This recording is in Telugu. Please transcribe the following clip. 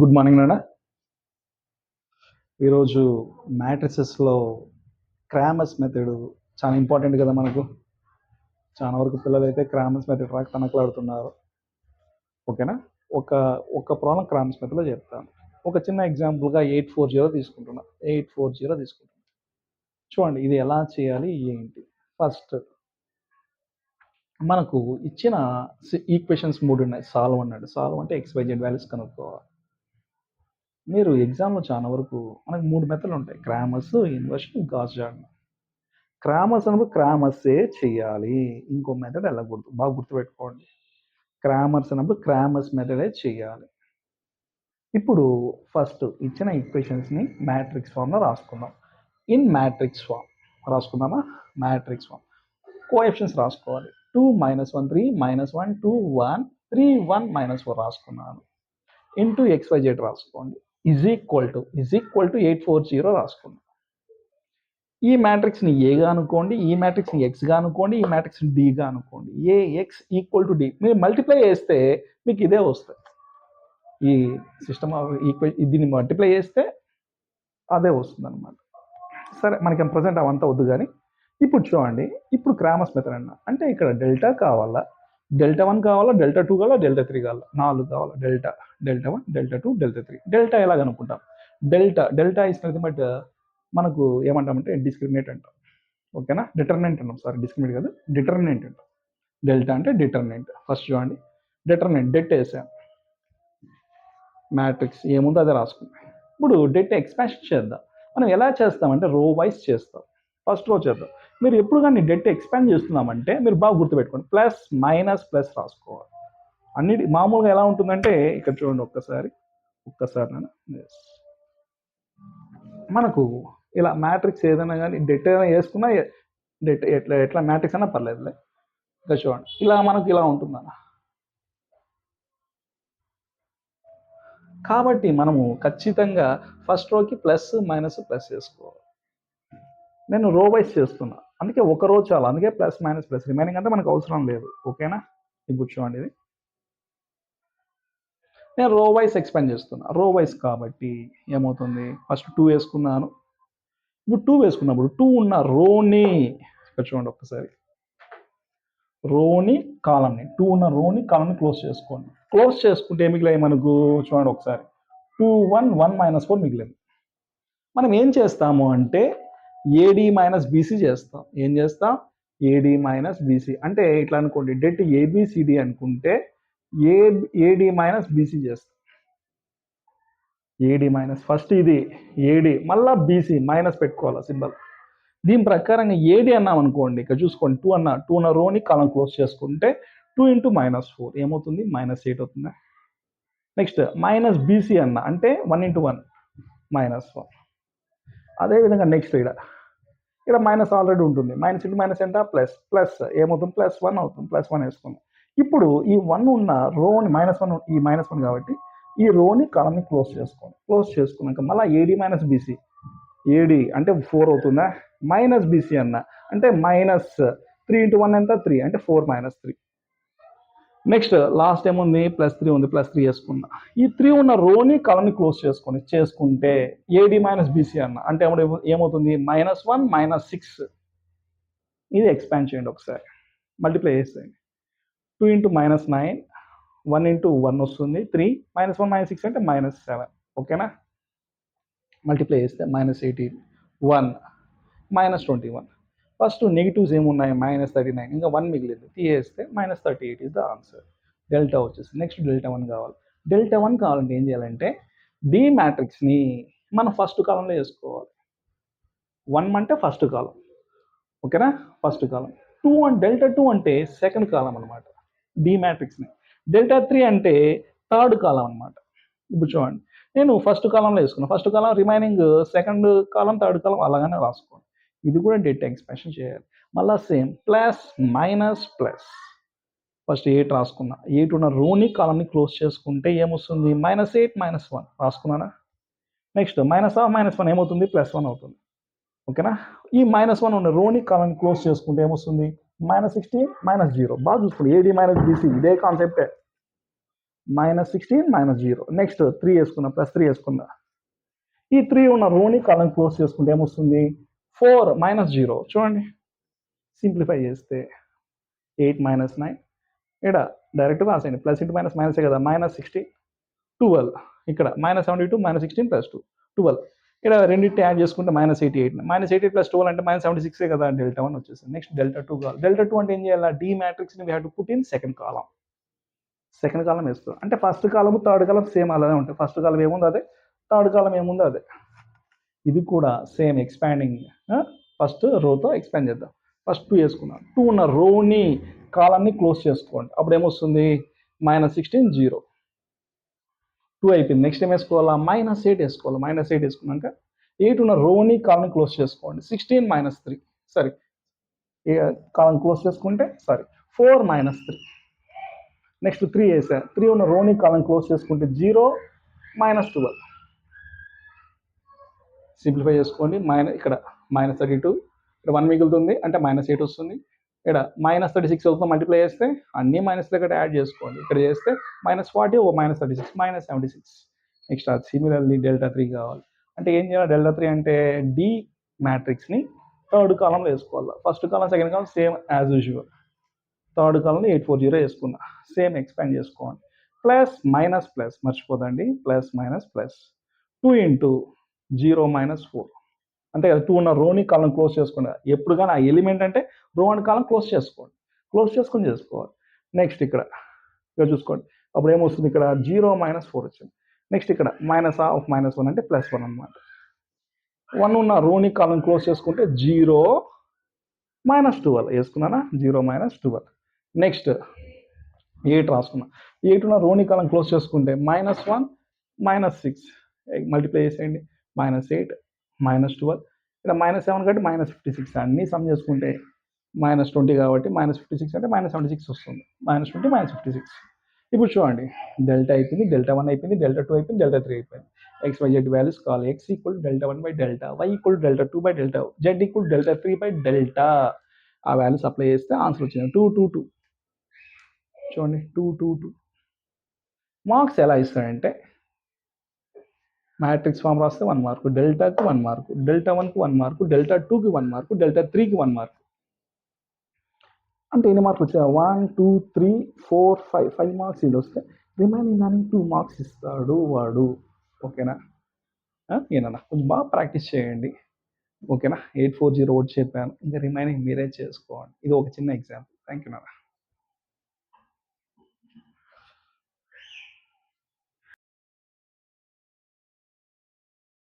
గుడ్ మార్నింగ్ నాన్న. ఈరోజు మ్యాట్రిసెస్లో క్రామర్స్ మెథడ్ చాలా ఇంపార్టెంట్ కదా మనకు. చాలా వరకు పిల్లలు అయితే క్రామర్స్ మెథడ్ రాక తనకలాడుతున్నారు. ఓకేనా? ఒక ఒక ప్రాబ్లం క్రామర్స్ మెథడ్లో చెప్తాను. ఒక చిన్న ఎగ్జాంపుల్గా 840 తీసుకుంటున్నా. 840 తీసుకుంటున్నా. చూడండి ఇది ఎలా చేయాలి ఏంటి. ఫస్ట్ మనకు ఇచ్చిన ఈక్వేషన్స్ 3 ఉన్నాయి. సాల్వ్ అన్నాడు. సాల్వ్ అంటే XYZ వాల్యూస్ కనుక్కోవాలి. మీరు ఎగ్జామ్లో చాలా వరకు మనకు 3 మెథడ్లు ఉంటాయి. Cramer's, inversion, Gauss Jordan. Cramer's అన్నప్పుడు క్రామర్సే చేయాలి. ఇంకో మెథడ్ వెళ్ళకూడదు. బాగా గుర్తుపెట్టుకోండి. క్రామర్స్ అన్నప్పుడు క్రామర్స్ మెథడే చేయాలి. ఇప్పుడు ఫస్ట్ ఇచ్చిన ఈక్వేషన్స్ని మ్యాట్రిక్స్ ఫామ్లో రాసుకుందాం. ఇన్ మ్యాట్రిక్స్ ఫామ్ రాసుకుందామా? మ్యాట్రిక్స్ ఫామ్ కోఎఫిషియన్స్ రాసుకోవాలి. 2 -1 3 -1 2 1 3 1 -4 రాసుకున్నాను. ఇంటూ XYZ రాసుకోండి. ఈజ్ ఈక్వల్ టు 840 రాసుకున్నాను. ఈ మ్యాట్రిక్స్ని ఏగా అనుకోండి, ఈ మ్యాట్రిక్స్ని ఎక్స్గా అనుకోండి, ఈ మ్యాట్రిక్స్ని డిగా అనుకోండి. ఏఎక్స్ ఈక్వల్ టు డి మీరు మల్టిప్లై చేస్తే మీకు ఇదే వస్తుంది. ఈ సిస్టమ్ దీన్ని మల్టిప్లై చేస్తే అదే వస్తుంది అనమాట. సరే మనకి ప్రజెంట్ అవంతా వద్దు కానీ ఇప్పుడు చూడండి. ఇప్పుడు క్రామర్స్ మెథడ్ అన్న అంటే ఇక్కడ డెల్టా కావాలా, డెల్టా 1 కావాలా, డెల్టా 2 కావాలా, డెల్టా 3 కావాలా, 4 కావాలా. Delta 1 delta 2 delta 3. డెల్టా ఎలాగ అనుకుంటాం? డెల్టా ఇస్ నథింగ్ బట్ మనకు ఏమంటామంటే డిస్క్రిమినేట్ అంటాం. ఓకేనా? డిటర్మినెంట్ అన్నాం. సారీ, డిస్క్రిమినేట్ కాదు, డిటర్మినెంట్ అంటాం. డెల్టా అంటే డిటర్మినెంట్. ఫస్ట్ చూడండి, డిటర్మినెంట్ డెట్ వేసాం. మ్యాట్రిక్స్ ఏముందో అదే రాసుకుంటాం. ఇప్పుడు డెట్ ఎక్స్పాన్షన్ చేద్దాం. మనం ఎలా చేస్తామంటే రో వైజ్ చేస్తాం. ఫస్ట్ రో చేద్దాం. మీరు ఎప్పుడు కానీ డెట్ ఎక్స్పాండ్ చేస్తున్నామంటే మీరు బాగా గుర్తుపెట్టుకోండి, ప్లస్ మైనస్ ప్లస్ రాసుకోవాలి. అన్నిటి మామూలుగా ఎలా ఉంటుందంటే ఇక్కడ చూడండి, ఒక్కసారి మనకు ఇలా మ్యాట్రిక్స్ ఏదైనా కానీ డెట్ ఏదైనా వేసుకున్నా డెట్ ఎట్లా మ్యాట్రిక్స్ అయినా పర్లేదులే. ఇంకా చూడండి, ఇలా మనకు ఇలా ఉంటుందన్న. కాబట్టి మనము ఖచ్చితంగా ఫస్ట్ రోకి ప్లస్ మైనస్ ప్లస్ చేసుకోవాలి. నేను రో వైజ్ చేస్తున్నా, అందుకే ఒక రో చాలు. అందుకే ప్లస్ మైనస్ ప్లస్, రిమైనింగ్ అంతా మనకు అవసరం లేదు. ఓకేనా? ఇప్పుడు చూడండి, ఇది నేను రో వైజ్ ఎక్స్పాండ్ చేస్తున్నా. రో వైజ్ కాబట్టి ఏమవుతుంది, ఫస్ట్ 2 వేసుకున్నాను. ఇప్పుడు 2 వేసుకున్నప్పుడు 2 ఉన్న రోని ఇక్కడ చూడండి, ఒక్కసారి రోని కాలంని 2 ఉన్న రోని కాలంని క్లోజ్ చేసుకోండి. క్లోజ్ చేసుకుంటే మిగిలాయి మనకు చూడండి ఒకసారి 2 1 1 -4 మిగిలింది. మనం ఏం చేస్తాము అంటే ఏడి మైనస్ బీసీ చేస్తాం. ఏం చేస్తాం? ఏడి మైనస్ బీసీ అంటే ఇట్లా అనుకోండి, డెట్ ఏబిసిడి అనుకుంటే ఏడి మైనస్ బీసీ చేస్తాం. ఏడి మైనస్ ఫస్ట్ ఇది ఏడి, మళ్ళా బీసీ మైనస్ పెట్టుకోవాలి సింబల్. దీని ప్రకారంగా ఏడి అన్నాం అనుకోండి, ఇక్కడ చూసుకోండి 2 ఉన్న రోని కాలం క్లోజ్ చేసుకుంటే 2 × -4 ఏమవుతుంది? -8 అవుతుంది. నెక్స్ట్ మైనస్ బీసీ అన్న అంటే 1 × 1 -1. అదేవిధంగా నెక్స్ట్ ఇక్కడ మైనస్ ఆల్రెడీ ఉంటుంది. మైనస్ ఇంటూ మైనస్ ఎంత? ప్లస్. ప్లస్ ఏమవుతుంది? +1 అవుతుంది. +1 వేసుకుందాం. ఇప్పుడు ఈ 1 ఉన్న రోని -1, ఈ -1 కాబట్టి ఈ రోని కాలంని క్లోజ్ చేసుకోండి. క్లోజ్ చేసుకున్నాక మళ్ళీ ఏడి మైనస్ బీసీ, ఏడి అంటే 4 అవుతుందా? మైనస్ బీసీ అన్న అంటే -3 × 1 ఎంత? 3 అంటే 4 -3. నెక్స్ట్ లాస్ట్ ఏముంది? +3 ఉంది. +3 వేసుకున్నా. ఈ 3 ఉన్న రోని కాలంని క్లోజ్ చేసుకుంటే ఏడి మైనస్ బీసీ అన్న అంటే ఏమవుతుంది? -1 -6. ఇది ఎక్స్పాండ్ చేయండి ఒకసారి, మల్టిప్లై చేసేయండి. 2 × -9 1 × 1 వస్తుంది 3 -1 -6 అంటే -7. ఓకేనా? మల్టిప్లై చేస్తే -18 1 -21. ఫస్ట్ నెగిటివ్స్ ఏమున్నాయి? -39, ఇంకా 1 మిగిలింది, తీసేస్తే -38 ఇస్ ద ఆన్సర్. డెల్టా వచ్చేసి నెక్స్ట్ డెల్టా 1 కావాలి. డెల్టా 1 కావాలంటే ఏం చేయాలంటే డి మ్యాట్రిక్స్ని మనం ఫస్ట్ కాలంలో వేసుకోవాలి. 1 అంటే ఫస్ట్ కాలం. ఓకేనా? ఫస్ట్ కాలం. డెల్టా 2 అంటే సెకండ్ కాలం అనమాట డి మ్యాట్రిక్స్ని. డెల్టా 3 అంటే థర్డ్ కాలం అనమాట. ఇప్పుడు చూడండి, నేను ఫస్ట్ కాలంలో వేసుకున్నాను. ఫస్ట్ కాలం రిమైనింగ్ సెకండ్ కాలం థర్డ్ కాలం అలాగనే రాసుకోండి. ఇది కూడా డెట్ ఎక్స్పాన్షన్ చేయాలి. మళ్ళీ same plus minus plus. First 8 రాసుకున్నా. 8 ఉన్న రోని కాలంని క్లోజ్ చేసుకుంటే ఏమొస్తుంది? -8 -1 రాసుకున్నానా? నెక్స్ట్ -1 ఏమవుతుంది? +1 అవుతుంది. ఓకేనా? ఈ -1 ఉన్న రోని కాలంని క్లోజ్ చేసుకుంటే ఏమొస్తుంది? -16 -0. బాగా చూసుకోండి, ఏడి మైనస్ బీసీ ఇదే కాన్సెప్టే. -16 -0. నెక్స్ట్ 3 వేసుకున్నా, +3 వేసుకున్నా. ఈ 3 ఉన్న రోని కాలం క్లోజ్ చేసుకుంటే ఏమొస్తుంది? 4 -0 చూడండి. సింప్లిఫై చేస్తే 8 - 9 ఇక్కడ డైరెక్ట్ రాసేయండి. ప్లస్ ఇంటూ మైనస్ మైనసే కదా. -16 12 ఇక్కడ -72 -16 +2 12 ఇక్కడ రెండింటిని యాడ్ చేసుకుంటే -88 -88 + 12 అంటే -76 కదా. Δ1 వచ్చేసింది. నెక్స్ట్ Δ2 కావాలి. Δ2 అంటే ఏం చేయాలి? డి మ్యాట్రిక్స్ని we have to put in second column. Second column వేస్తాం అంటే first column third column same అలానే ఉంటాయి. ఫస్ట్ కాలం ఏముంది అదే, థర్డ్ కాలం ఏముందో అదే. ఇది కూడా సేమ్ ఎక్స్పాండింగ్. ఫస్ట్ రోతో ఎక్స్పాండ్ చేద్దాం. ఫస్ట్ 2 వేసుకున్నాం. 2 ఉన్న రోని కాలాన్ని క్లోజ్ చేసుకోండి. అప్పుడు ఏమొస్తుంది? -16 0 2 అయిపోయింది. నెక్స్ట్ ఏం వేసుకోవాలా? -8 వేసుకోవాలి. -8 వేసుకున్నాక 8 ఉన్న రోని కాలం క్లోజ్ చేసుకోండి. 16 - 3 సారీ కాలం క్లోజ్ చేసుకుంటే 4 - 3 నెక్స్ట్ 3 వేసా. 3 ఉన్న రోని కాలం క్లోజ్ చేసుకుంటే 0 -12 సింప్లిఫై చేసుకోండి. ఇక్కడ -32 ఇక్కడ 1 మిగులుతుంది అంటే -8 వస్తుంది. ఇక్కడ -36 అవుతుంది. మల్టిప్లై చేస్తే అన్ని మైనస్లు ఇక్కడ యాడ్ చేసుకోండి. ఇక్కడ చేస్తే -40 -36 -76 నెక్స్ట్ అది సిమిలర్లీ Δ3 కావాలి. అంటే ఏం చేయాలి? Δ3 అంటే డి మ్యాట్రిక్స్ని థర్డ్ కాలంలో వేసుకోవాలి. First column second column same as usual. Third కాలంలో 840 వేసుకున్నా. సేమ్ ఎక్స్పాండ్ చేసుకోండి. ప్లస్ మైనస్ ప్లస్ మర్చిపోదండి. ప్లస్ మైనస్ ప్లస్ 2 ఇంటూ 0 - 4 అంతే కదా. 2 ఉన్న రోని కాలం క్లోజ్ చేసుకోండి. ఎప్పుడు కానీ ఆ ఎలిమెంట్ అంటే రో అండ్ కాలం క్లోజ్ చేసుకోండి. క్లోజ్ చేసుకొని చేసుకోవాలి. నెక్స్ట్ ఇక్కడ చూసుకోండి. అప్పుడు ఏమొస్తుంది? ఇక్కడ 0 - 4 వచ్చింది. నెక్స్ట్ ఇక్కడ -1 అంటే +1 అనమాట. 1 ఉన్న రోని కాలం క్లోజ్ చేసుకుంటే 0 - 12 వేసుకున్నానా? 0 - 12 నెక్స్ట్ 8 రాసుకున్నా. 8 ఉన్న రోని కాలం క్లోజ్ చేసుకుంటే -1 -6 మల్టిప్లై చేసేయండి. -8 -12 ఇక్కడ -7 కాబట్టి -56 అన్నీ సమ్ చేసుకుంటే -20 కాబట్టి -56 అంటే -76 వస్తుంది. -20 -56 ఇప్పుడు చూడండి. డెల్టా అయిపోయింది, Δ1 అయిపోయింది, Δ2 అయిపోయింది, Δ3 అయిపోయింది. XYZ వాల్యూస్ కావాలి. X = Δ1/Δ, Y = Δ2/Δ, Z = Δ3/Δ. ఆ వాల్యూస్ అప్లై చేస్తే ఆన్సర్ వచ్చింది 2 2 2. చూడండి 2 2 2. మార్క్స్ ఎలా ఇస్తాడంటే మ్యాట్రిక్స్ ఫామ్ రాస్తే 1 మార్కు, డెల్టాకి 1 మార్కు, Δ1కి 1 మార్కు, Δ2కి 1 మార్కు, Δ3కి 1 మార్కు. అంటే ఎన్ని మార్కులు వచ్చాయి? 1 2 3 4 5 మార్క్స్ ఇది వస్తే రిమైనింగ్ దానికి 2 మార్క్స్ ఇస్తాడు వాడు. ఓకేనా? ఏనన్నా కొంచెం బాగా ప్రాక్టీస్ చేయండి. ఓకేనా? 840 ఒకటి చెప్పాను. ఇంకా రిమైనింగ్ మీరే చేసుకోండి. ఇది ఒక చిన్న ఎగ్జాంపుల్. థ్యాంక్ యూ నాన్న.